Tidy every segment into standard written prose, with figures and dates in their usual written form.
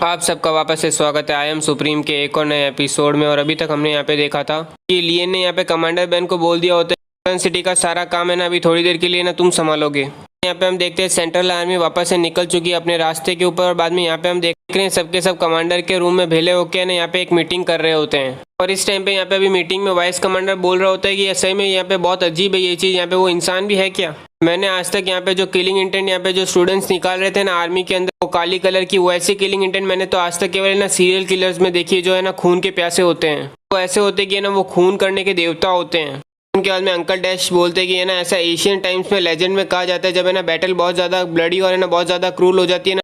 आप सबका वापस से स्वागत है आई एम सुप्रीम के एक और नए एपिसोड में। और अभी तक हमने यहाँ पे देखा था कि लियन ने यहाँ पे कमांडर बैन को बोल दिया होता है सिटी का सारा काम है ना अभी थोड़ी देर के लिए ना तुम संभालोगे। यहाँ पे हम देखते हैं सेंट्रल आर्मी वापस से निकल चुकी है अपने रास्ते के ऊपर। और बाद में यहाँ पे हम देख रहे हैं सबके सब कमांडर के रूम में भेले होके ना यहाँ पे एक मीटिंग कर रहे होते हैं। और इस टाइम पे यहाँ पे अभी मीटिंग में वाइस कमांडर बोल रहा होता है कि सही में यहाँ पे बहुत अजीब है ये चीज़, यहाँ पे वो इंसान भी है क्या। मैंने आज तक यहाँ पे जो किलिंग इंटेंट यहाँ पे जो स्टूडेंट्स निकाल रहे थे ना आर्मी के अंदर वो काली कलर की वैसी किलिंग इंटेंट मैंने तो आज तक केवल ना सीरियल किलर्स में देखी है जो है ना खून के प्यासे होते हैं। वो ऐसे होते कि ना वो खून करने के देवता होते हैं। उनके बाद में अंकल डैश बोलते हैं कि है ना ऐसा एशियन टाइम्स में लेजेंड में कहा जाता है जब है ना बैटल बहुत ज़्यादा ब्लडी और है ना बहुत ज़्यादा क्रूल हो जाती है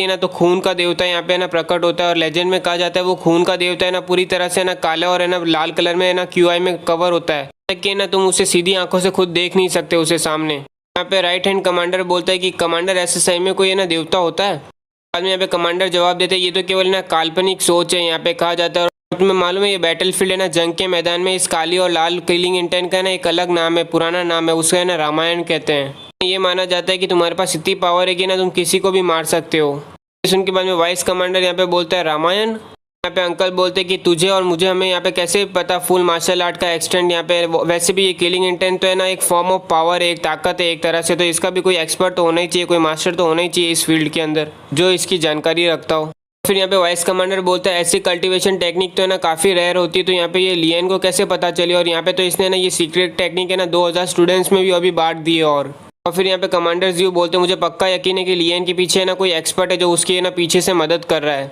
ना तो खून का देवता यहाँ पे ना प्रकट होता है। और लेजेंड में कहा जाता है वो खून का देवता है ना पूरी तरह से ना काला और है ना लाल कलर में है ना क्यूआई में कवर होता है कि ना तुम उसे सीधी आंखों से खुद देख नहीं सकते उसे सामने। यहाँ पे राइट हैंड कमांडर बोलता है कि कमांडर ऐसे सही में कोई है ना देवता होता है। बाद में यहाँ पे कमांडर जवाब देते हैं ये तो केवल ना काल्पनिक सोच है यहाँ पे कहा जाता है। और तुम्हें मालूम है ये बैटल फील्ड है ना जंग के मैदान में इस काली और लाल किलिंग इंटेंट का ना एक अलग नाम है, पुराना नाम है, उसका है ना रामायण कहते हैं। ये माना जाता है कि तुम्हारे पास इतनी पावर है कि ना तुम किसी को भी मार सकते हो। सुन के बाद में वाइस कमांडर यहाँ पे बोलता है रामायण। यहाँ पे अंकल बोलते हैं कि तुझे और मुझे हमें यहाँ पे कैसे पता फुल मार्शल आर्ट का एक्सटेंड यहाँ पे। वैसे भी ये किलिंग इंटेंट तो है ना एक फॉर्म ऑफ पावर है, एक ताकत है एक तरह से, तो इसका भी कोई एक्सपर्ट तो होना ही चाहिए, कोई मास्टर तो होना ही चाहिए इस फील्ड के अंदर जो इसकी जानकारी रखता हो। फिर यहाँ पे वाइस कमांडर बोलता है ऐसी कल्टीवेशन टेक्निक तो है ना काफ़ी रेयर होती है, तो यहाँ पे ये लियन को कैसे पता चली। और यहाँ पे तो इसने ना ये सीक्रेट टेक्निक है ना 2000 स्टूडेंट्स में भी अभी बांट दी है। और फिर यहाँ पे कमांडर जीव बोलते हैं मुझे पक्का यकीन है कि लियन के पीछे है ना कोई एक्सपर्ट है जो उसकी है ना पीछे से मदद कर रहा है।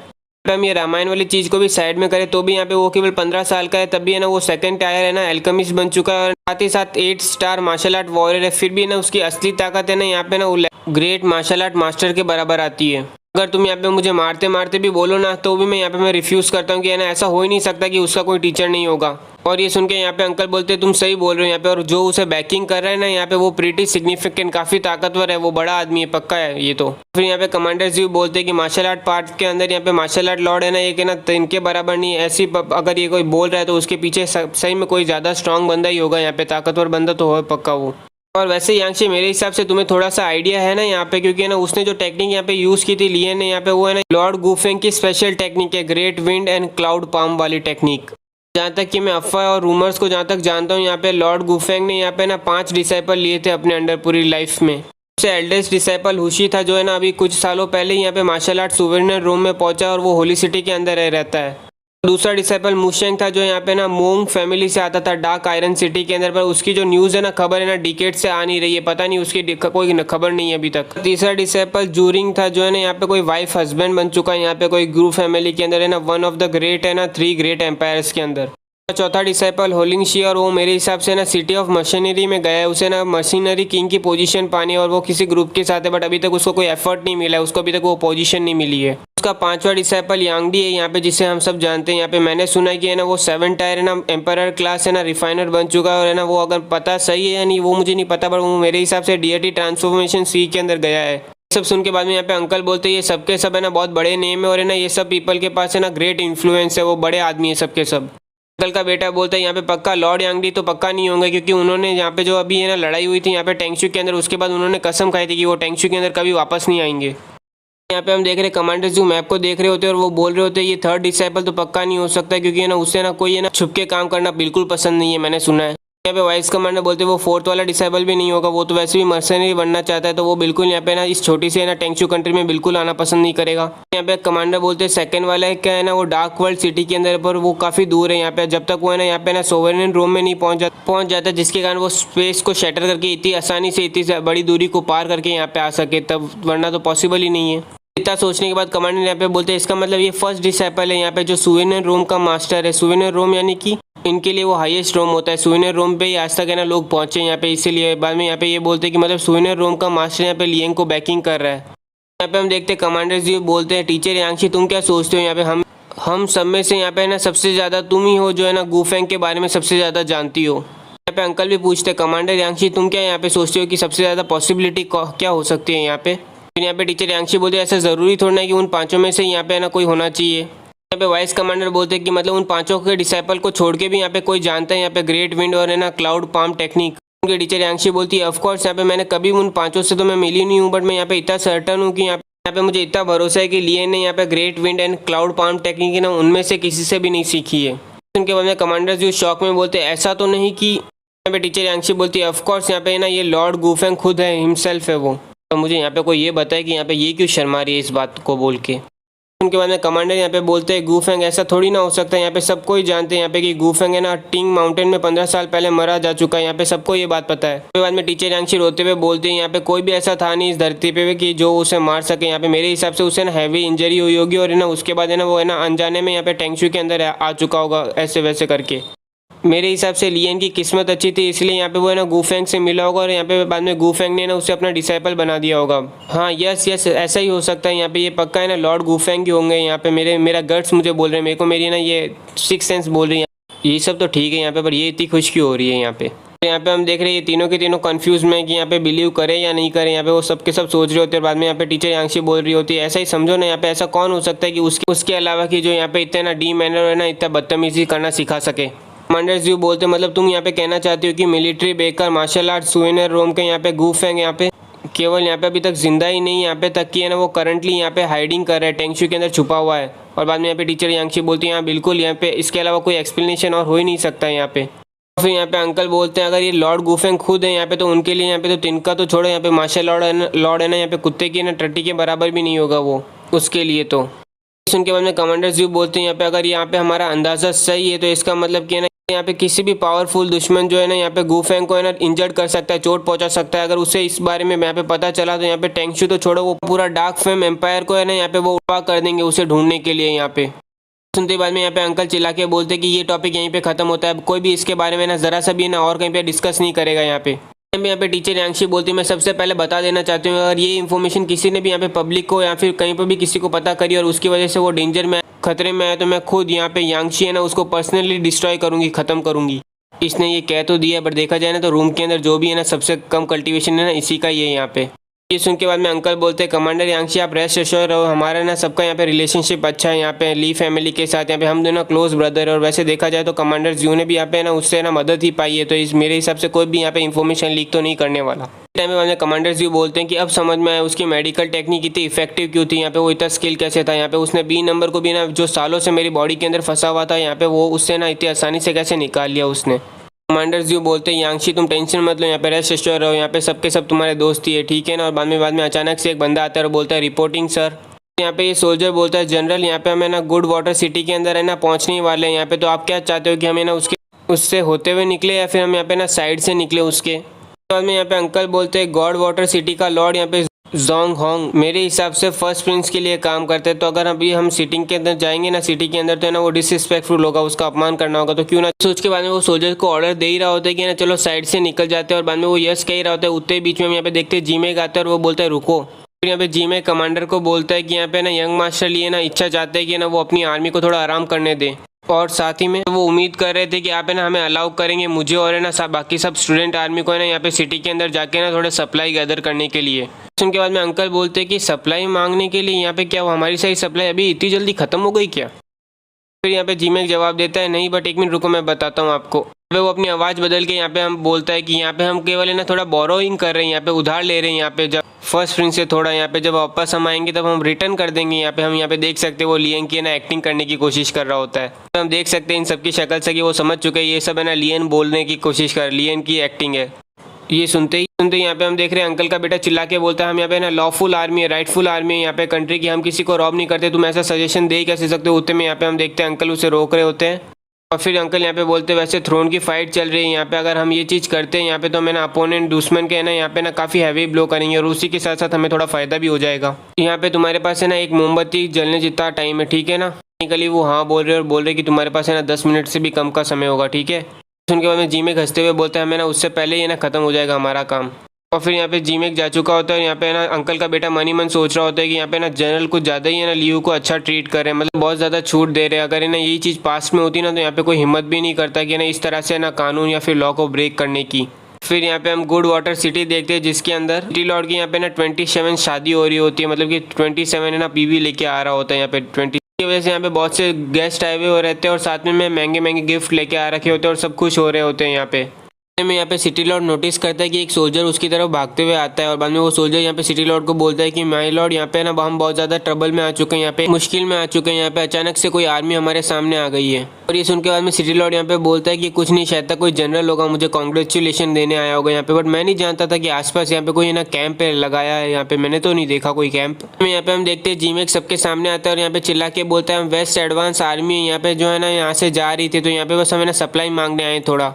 अगर हम ये रामायण वाली चीज़ को भी साइड में करें तो भी यहाँ पे वो केवल 15 साल का है, तब भी है ना वो सेकंड टायर है ना एल्केमिस्ट बन चुका है और साथ ही साथ 8 स्टार मार्शल आर्ट वॉरियर है। फिर भी ना उसकी असली ताकत है ना यहाँ पे ना वो ग्रेट मार्शल आर्ट मास्टर के बराबर आती है। अगर तुम यहाँ पे मुझे मारते मारते भी बोलो ना तो भी मैं यहाँ पे मैं रिफ्यूज़ करता हूँ कि है ना ऐसा हो ही नहीं सकता कि उसका कोई टीचर नहीं होगा। और ये सुन के यहाँ पे अंकल बोलते हैं तुम सही बोल रहे हो यहाँ पे, और जो उसे बैकिंग कर रहा है ना यहाँ पे वो प्रीटी सिग्निफिकेंट काफ़ी ताकतवर है, वो बड़ा आदमी है पक्का है ये तो। फिर यहाँ पे कमांडर जी बोलते हैं कि मार्शल आर्ट पार्ट के अंदर यहाँ पे मार्शल आर्ट लॉर्ड है ना ये कि ना इनके बराबर नहीं है। ऐसी अगर ये कोई बोल रहा है तो उसके पीछे सही में कोई ज़्यादा स्ट्रांग बंदा ही होगा, यहाँ पे ताकतवर बंदा तो हो पक्का वो। और वैसे यांगशी मेरे हिसाब से तुम्हें थोड़ा सा आइडिया है ना यहाँ पे, क्योंकि ना उसने जो टेक्निक यहाँ पे यूज़ की थी लियन ने यहाँ पे वो है ना लॉर्ड गुफेंग की स्पेशल टेक्निक है, great wind and cloud palm वाली टेक्निक। जहाँ तक कि मैं अफवाह और रूमर्स को जहाँ तक जानता हूँ यहाँ पे लॉर्ड गुफेंग ने यहाँ पे ना 5 डिसाइपल लिए थे अपने अंडर पूरी लाइफ में। सबसे एल्डेस्ट डिसाइपल हुशी था जो है ना अभी कुछ सालों पहले यहाँ पे मार्शल आर्ट सुवेनियर रोम में पहुंचा और वो होली सिटी के अंदर रहता है। दूसरा डिसाइपल मुशेंग था जो यहाँ पे ना मोंग फैमिली से आता था डार्क आयरन सिटी के अंदर, पर उसकी जो न्यूज़ है ना खबर है ना डिकेड से आ नहीं रही है, पता नहीं उसकी कोई खबर नहीं है अभी तक। तीसरा डिसाइपल जूरिंग था जो है ना यहाँ पे कोई वाइफ हस्बैंड बन चुका है यहाँ पे कोई ग्रू फैमिली के अंदर है ना, वन ऑफ द ग्रेट है ना 3 ग्रेट एम्पायर्स के अंदर। चौथा डिसाइपल होलिंगशी और वो मेरे हिसाब से ना सिटी ऑफ मशीनरी में गया है, उसे ना मशीनरी किंग की पोजीशन पानी और वो किसी ग्रुप के साथ है, बट अभी तक उसको कोई एफर्ट नहीं मिला है, उसको अभी तक वो पोजीशन नहीं मिली है। उसका 5वां डिसाइपल यांगडी है यहाँ पे जिसे हम सब जानते हैं। यहाँ पे मैंने सुना है कि है ना वो 7 टायर है ना एम्पायर क्लास है ना रिफाइनर बन चुका है और है ना वो अगर पता सही है या नहीं वो मुझे नहीं पता, पर वो मेरे हिसाब से डीएटी ट्रांसफॉर्मेशन सी के अंदर गया है। सब सुन के बाद में यहाँ पे अंकल बोलते हैं ये सबके सब है ना बहुत बड़े नेम है और है ना ये सब पीपल के पास है ना ग्रेट इन्फ्लुएंस है, वो बड़े आदमी है सबके सब। अंकल का बेटा बोलता है यहाँ पे पक्का लॉर्ड यांगडी तो पक्का नहीं होंगे, क्योंकि उन्होंने यहाँ पे जो अभी है ना लड़ाई हुई थी यहाँ पे टेंगशू के अंदर, उसके बाद उन्होंने कसम खाई थी कि वो टेंगशू के अंदर कभी वापस नहीं आएंगे। यहाँ पे हम देख रहे कमांडर जो मैप को देख रहे होते हैं और वो बोल रहे होते हैं ये 3rd डिसाइपल तो पक्का नहीं हो सकता, क्योंकि है ना उससे ना कोई है ना छुप के काम करना बिल्कुल पसंद नहीं है, मैंने सुना है। यहाँ पे वाइस कमांडर बोलते हैं वो 4th वाला डिसाइबल भी नहीं होगा, वो तो वैसे भी मर्सनरी बनना चाहता है, तो वो बिल्कुल यहाँ पे ना इस छोटी से ना टेंगशू कंट्री में बिल्कुल आना पसंद नहीं करेगा। यहाँ पे कमांडर बोलते हैं 2nd वाला है क्या है ना वो डार्क वर्ल्ड सिटी के अंदर, पर वो काफ़ी दूर है यहाँ पे, जब तक वो है ना यहाँ पे ना सोवेनियन रोम में नहीं पहुँच जाता, जिसके कारण वो स्पेस को शटर करके इतनी आसानी से इतनी बड़ी दूरी को पार करके यहाँ पे आ सके, तब वरना तो पॉसिबल ही नहीं है। इतना सोचने के बाद कमांडर यहाँ पे बोलते हैं इसका मतलब ये 1st डिसाइपल है यहाँ पे जो सुवेनियर रोम का मास्टर है। सुवेनियर रोम यानी कि इनके लिए वो हाईएस्ट रोम होता है, सुवेनियर रोम पे ही आज तक है ना लोग पहुंचे यहाँ पे, इसीलिए बाद में यहाँ पे ये बोलते हैं कि मतलब सुवेनियर रोम का मास्टर यहाँ पे लियन को बैकिंग कर रहा है। यहाँ पे हम देखते हैं कमांडर जी बोलते हैं टीचर यांगशी तुम क्या सोचते हो यहाँ पे हम सब में से यहाँ पे ना सबसे ज़्यादा तुम ही हो जो है ना गुफेंग के बारे में सबसे ज़्यादा जानती हो। यहाँ पे अंकल भी पूछते हैं कमांडर यांगशी तुम क्या यहाँ पे सोचते हो कि सबसे ज़्यादा पॉसिबिलिटी क्या हो सकती है यहाँ पे। फिर यहाँ पे टीचर यांगशी बोलते हैं ऐसा ज़रूरी थोड़ा ना कि उन 5 में से यहाँ पे ना कोई होना चाहिए। यहाँ पे वाइस कमांडर बोलते हैं कि मतलब उन 5 के डिसाइपल को छोड़ के भी यहाँ पे कोई जानता है यहाँ पे ग्रेट विंड और है ना क्लाउड पाम टेक्निक। उनके टीचर यांगशी बोलती है ऑफकोर्स यहाँ पे मैंने कभी उन 5 से तो मैं मिली नहीं हूँ, बट मैं यहाँ पे इतना सर्टन हूँ कि यहाँ यहाँ पे मुझे इतना भरोसा है कि लियन ने यहाँ पे great wind and cloud palm technique है ना, उनमें से किसी से भी नहीं सीखी है। उनके बाद में कमांडर जो शॉक में बोलते हैं ऐसा तो नहीं कि, यहाँ पे टीचर यांगशी बोलती है ऑफ कोर्स यहाँ पे ना ये लॉर्ड गुफेंग खुद है, हिमसेल्फ है वो। तो मुझे यहाँ पे कोई ये बताए कि यहाँ पे ये क्यों शर्मा रही है इस बात को बोल के। उनके बाद में कमांडर यहाँ पे बोलते हैं गुफेंग ऐसा थोड़ी ना हो सकता है, यहाँ पे सबको ही जानते हैं यहाँ पे कि गुफेंग है ना टिंग माउंटेन में 15 साल पहले मरा जा चुका है, यहाँ पे सबको ये बात पता है। उसके बाद में टीचर यांगशी रोते हुए बोलते हैं यहाँ पे कोई भी ऐसा था नहीं इस धरती पे कि जो उसे मार सके। यहाँ पे मेरे हिसाब से उसे ना हैवी इंजरी हुई होगी और है ना उसके बाद है ना वो है ना अनजाने में यहाँ पे टेंगशू के अंदर आ चुका होगा ऐसे वैसे करके। मेरे हिसाब से लियन की किस्मत अच्छी थी इसलिए यहाँ पे वो है ना गुफेंग से मिला होगा और यहाँ पे बाद में गुफेंग ने ना उसे अपना डिसाइपल बना दिया होगा। हाँ यस ऐसा ही हो सकता है, यहाँ पे ये पक्का है ना लॉर्ड गुफेंग ही होंगे यहाँ पे। मेरा गट्स मुझे बोल रहे हैं, मेरे को मेरी ना ये सिक्स सेंस बोल रही है। ये सब तो ठीक है यहाँ पे, पर ये इतनी खुश क्यों हो रही है यहाँ पे। यहाँ पे हम देख रहे हैं ये तीनों के तीनों कंफ्यूज में कि यहाँ पे बिलीव करें या नहीं करें। यहाँ पे वो सब के सब सोच रहे होते हैं। बाद में यहाँ पे टीचर यांगशी बोल रही होती है ऐसा ही समझो ना, यहाँ पे ऐसा कौन हो सकता है कि उसके अलावा कि जो यहाँ पे इतना ना डी मैनर है ना इतना बदतमीजी करना सिखा सके। कमांडर जी बोलते मतलब तुम यहाँ पे कहना चाहते हो कि मिलिट्री बेकर मार्शल आर्ट सुवेनर रोम के यहाँ पे गुफेंग यहाँ पे केवल यहाँ पे अभी तक जिंदा ही नहीं यहाँ पे तक कि है ना वो करंटली यहाँ पे हाइडिंग कर रहा है, टेंगशू के अंदर छुपा हुआ है। और बाद में यहाँ पे टीचर यांगशी बोलती है यहाँ बिल्कुल यहाँ पे इसके अलावा कोई एक्सप्लेनेशन और हो ही नहीं सकता है यहाँ पे। फिर यहाँ पे अंकल बोलते हैं अगर ये लॉर्ड गुफेंग खुद है यहाँ पे तो उनके लिए यहाँ पे तो तिनका तो छोड़ो, यहाँ पे मार्शल लॉर्ड है ना यहाँ पे कुत्ते की ना टट्टी के बराबर भी नहीं होगा वो उसके लिए। तो उनके बाद में कमांडर जी बोलते हैं यहाँ पे अगर यहाँ पे हमारा अंदाजा सही है तो इसका मतलब कि है ना यहाँ पे किसी भी पावरफुल दुश्मन जो है ना यहाँ पे गुफेंग को है ना इंजर्ड कर सकता है, चोट पहुंचा सकता है। अगर उसे इस बारे में यहाँ पे पता चला तो यहाँ पे टेंगशू तो छोड़ो वो पूरा डार्क फेम एम्पायर को है ना यहाँ पे वो उड़ा कर देंगे उसे ढूंढने के लिए। यहाँ पे सुनते बाद में यहाँ पे अंकल चिल्ला के बोलते कि ये टॉपिक यहीं पे खत्म होता है, कोई भी इसके बारे में ना जरा सा भी ना और कहीं पे डिस्कस नहीं करेगा। यहाँ पे टीचर यांगशी बोलती है मैं सबसे पहले बता देना चाहती हूँ अगर ये इन्फॉर्मेशन किसी ने भी यहाँ पे पब्लिक को या फिर कहीं पर भी किसी को पता करी और उसकी वजह से वो डेंजर में खतरे में आए तो मैं खुद यहाँ पे यांगशी है ना उसको पर्सनली डिस्ट्रॉय करूँगी, ख़त्म करूँगी। इसने ये कह तो दिया बट देखा जाए ना तो रूम के अंदर जो भी है ना सबसे कम कल्टीवेशन है ना इसी का ही है यहाँ पे। ये सुन के बाद में अंकल बोलते हैं कमांडर यांगशी आप रेस्ट एश्योर रहो, हमारा ना सबका यहाँ पे रिलेशनशिप अच्छा है यहाँ पे ली फैमिली के साथ। यहाँ पे हम दोनों क्लोज ब्रदर है और वैसे देखा जाए तो कमांडर जियो ने भी यहाँ पे ना उससे ना मदद ही पाई है, तो इस मेरे हिसाब से कोई भी यहाँ पे इन्फॉर्मेशन लीक तो नहीं करने वाला। टाइम में बाद कमांडर जियो बोलते हैं कि अब समझ में आया उसकी मेडिकल टेक्निक इतनी इफेक्टिव क्यों थी, यहाँ पे वो इतना स्किल कैसे था। यहाँ पे उसने बी नंबर को भी ना जो सालों से मेरी बॉडी के अंदर फंसा हुआ था यहाँ पे वो उससे ना इतनी आसानी से कैसे निकाल लिया उसने। कमांडर जी बोलते हैं यांगशी तुम टेंशन मत लो, यहाँ पे रेस्ट एश्योर रहो, यहाँ पे सबके सब तुम्हारे दोस्त ही है ठीक है ना। और बाद में अचानक से एक बंदा आता है और बोलता है रिपोर्टिंग सर। यहाँ पे ये सोल्जर बोलता है जनरल यहाँ पे हमें ना गुड वाटर सिटी के अंदर है ना पहुँचने वाले हैं यहाँ पे, तो आप क्या चाहते हो कि हमें ना उससे होते हुए निकले या फिर हम यहाँ पे ना साइड से निकले उसके। बाद में यहाँ पे अंकल बोलते हैं गॉड वाटर सिटी का लॉर्ड यहाँ पे जोंग होंग मेरे हिसाब से फर्स्ट प्रिंस के लिए काम करते हैं, तो अगर अभी हम सिटिंग के अंदर जाएंगे ना सिटी के अंदर तो है ना वो डिसरिस्पेक्टफुल होगा, उसका अपमान करना होगा, तो क्यों ना सोच के बाद में वो सोल्जर को ऑर्डर दे ही रहा होता है कि ना चलो साइड से निकल जाते हैं। और बाद में वो यस कह ही रहा होता है, उतने बीच में हम यहाँ पे देखते हैं जीमे का आता है और वो बोलता है रुको। फिर यहाँ पे जीमे कमांडर को बोलता है कि यहाँ पे ना यंग मास्टर लिए ना इच्छा चाहते हैं कि ना वो अपनी आर्मी को थोड़ा आराम करने दे और साथ ही में वो उम्मीद कर रहे थे कि आप है ना हमें अलाउ करेंगे मुझे और है ना बाकी सब स्टूडेंट आर्मी को है ना यहाँ पे सिटी के अंदर जाके ना थोड़े सप्लाई गैदर करने के लिए। उनके बाद में अंकल बोलते हैं कि सप्लाई मांगने के लिए यहाँ पे क्या वो हमारी सही सप्लाई अभी इतनी जल्दी ख़त्म हो गई क्या। फिर यहाँ पे जीमेक जवाब देता है नहीं बट एक मिनट रुको मैं बताता हूँ आपको। वो अपनी आवाज़ बदल के यहाँ पे हम बोलता है कि यहाँ पे हम केवल है ना थोड़ा बोरोइंग कर रहे हैं, यहाँ पे उधार ले रहे हैं। यहाँ पे जब फर्स्ट प्रिंस से थोड़ा यहाँ पे जब वापस हम आएंगे तब हम रिटर्न कर देंगे। हम यहाँ पे देख सकते हैं वो लियन की ना एक्टिंग करने की कोशिश कर रहा होता है, तो हम देख सकते हैं इन सबकी शक्ल से कि वो समझ चुके हैं ये सब है ना लियन बोलने की कोशिश कर, लियन की एक्टिंग है। ये सुनते ही यहाँ पे हम देख रहे हैं अंकल का बेटा चिल्ला के बोलता है हम यहाँ पे ना लॉफुल आर्मी है, राइटफुल आर्मी है यहाँ पे कंट्री की, हम किसी को रॉब नहीं करते, तुम ऐसा सजेशन दे कैसे सकते हो। उतने में यहाँ पे हम देखते हैं अंकल उसे रोक रहे होते हैं और फिर अंकल यहाँ पे बोलते हैं वैसे थ्रोन की फाइट चल रही है यहाँ पे, अगर हम ये चीज़ करते हैं यहाँ पे तो हमें ना अपोनेंट दुश्मन के है ना यहाँ पे ना काफ़ी हैवी ब्लो करेंगे और उसी के साथ साथ हमें थोड़ा फ़ायदा भी हो जाएगा। यहाँ पे तुम्हारे पास है ना एक मोमबत्ती जलने जितना टाइम है ठीक है ना। टेक्निकली वो हाँ बोल रहे और बोल रहे कि तुम्हारे पास है ना 10 मिनट से भी कम का समय होगा ठीक है। उनके बाद में जीमेक हंसते हुए बोलता है हमें ना उससे पहले ही ना ख़त्म हो जाएगा हमारा काम। और फिर यहाँ पे जीमेक जा चुका होता है, यहाँ पे ना अंकल का बेटा मनी मन सोच रहा होता है कि यहाँ पे ना जनरल कुछ ज़्यादा ही है ना लियू को अच्छा ट्रीट कर रहे हैं, मतलब बहुत ज़्यादा छूट दे रहे हैं। अगर है ना यही चीज़ पास्ट में होती ना तो यहाँ पे कोई हिम्मत भी नहीं करता कि ना इस तरह से ना कानून या फिर लॉ को ब्रेक करने की। फिर यहाँ पे हम गुड वाटर सिटी देखते हैं जिसके अंदर सिटी लॉर्ड की यहाँ पे ना 27 शादी हो रही होती है, मतलब कि 27 है ना बीवी लेके आ रहा होता है यहाँ पे 20 की वजह से यहाँ पे बहुत से गेस्ट आए हुए रहते हैं और साथ में महंगे महंगे गिफ्ट लेके आ रखे होते हैं और सब खुश हो रहे होते हैं यहाँ पे। में यहाँ पे सिटी लॉर्ड नोटिस करता है कि एक सोल्जर उसकी तरफ भागते हुए आता है और बाद में वो सोल्जर यहाँ पे सिटी लॉर्ड को बोलता है कि माय लॉर्ड यहाँ पे ना हम बहुत ज़्यादा ट्रबल में आ चुके हैं, यहाँ पे मुश्किल में आ चुके हैं, यहाँ पे अचानक से कोई आर्मी हमारे सामने आ गई है। और ये सुन के बाद में सिटी लॉर्ड यहाँ पे बोलता है कि कुछ नहीं, शायद तक कोई जनरल होगा, मुझे कॉन्ग्रेचुलेशन देने आया होगा यहाँ पे, बट मैं नहीं जानता था कि आसपास यहाँ पे कोई ना कैंप लगाया है, यहाँ पे मैंने तो नहीं देखा कोई कैंप। यहाँ पे हम देखते हैं जीमेक सबके सामने आता है और यहाँ पे चिल्ला के बोलता है हम वेस्ट एडवांस आर्मी है यहाँ पे जो है ना यहाँ से जा रही थी, तो यहाँ पे बस हमें ना सप्लाई मांगने आए थोड़ा।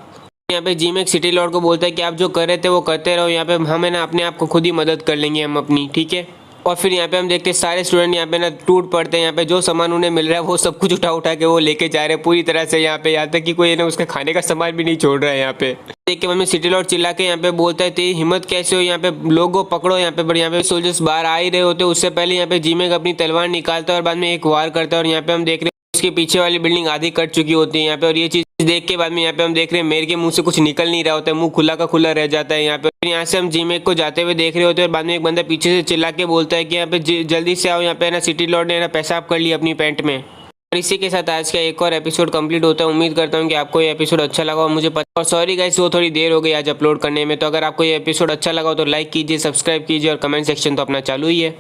यहाँ पे जीमेक सिटी लॉर्ड को बोलता है कि आप जो कर रहे थे वो करते रहो, यहाँ पे हमें ना अपने आप को खुद ही मदद कर लेंगे हम अपनी, ठीक है। और फिर यहाँ पे हम देखते हैं सारे स्टूडेंट यहाँ पे ना टूट पड़ते हैं, यहाँ पे जो सामान उन्हें मिल रहा है वो सब कुछ उठा उठा के वो लेके जा रहे हैं पूरी तरह से, यहाँ पे यहाँ तक कि कोई ना उसका खाने का सामान भी नहीं छोड़ रहा है। यहाँ पे देख के मम्मी सिटी लॉर्ड चिल्ला के यहाँ पे बोलता है तेरी हिम्मत कैसे हो, यहाँ पे लोगों पकड़ो यहाँ पे, बट यहाँ पे सोल्जर्स बाहर आ ही रहे होते, उससे पहले यहाँ पे जीमेक अपनी तलवार निकालता है और बाद में एक वार करता है। और यहाँ पे हम देख रहे हैं उसके पीछे वाली बिल्डिंग आधी कट चुकी होती है यहाँ पे, और ये चीज देख के बाद में यहाँ पे हम देख रहे हैं मेरे के मुंह से कुछ निकल नहीं रहा होता है, मुंह खुला का खुला रह जाता है यहाँ पे। यहाँ से हम जीमेक को जाते हुए देख रहे होते हैं और बाद में एक बंदा पीछे से चिल्ला के बोलता है कि यहाँ पे जल्दी से आओ, यहाँ पे ना सिटी लॉर्ड ने ना पेशाब कर लिया अपनी पैंट में। और इसी के साथ आज का एक और एपिसोड कंप्लीट होता है। उम्मीद करता हूँ कि आपको ये एपिसोड अच्छा लगा और मुझे पता, और सॉरी गाइस वो थोड़ी देर हो गई आज अपलोड करने में। तो अगर आपको ये एपिसोड अच्छा लगा हो तो लाइक कीजिए, सब्सक्राइब कीजिए और कमेंट सेक्शन तो अपना चालू ही है।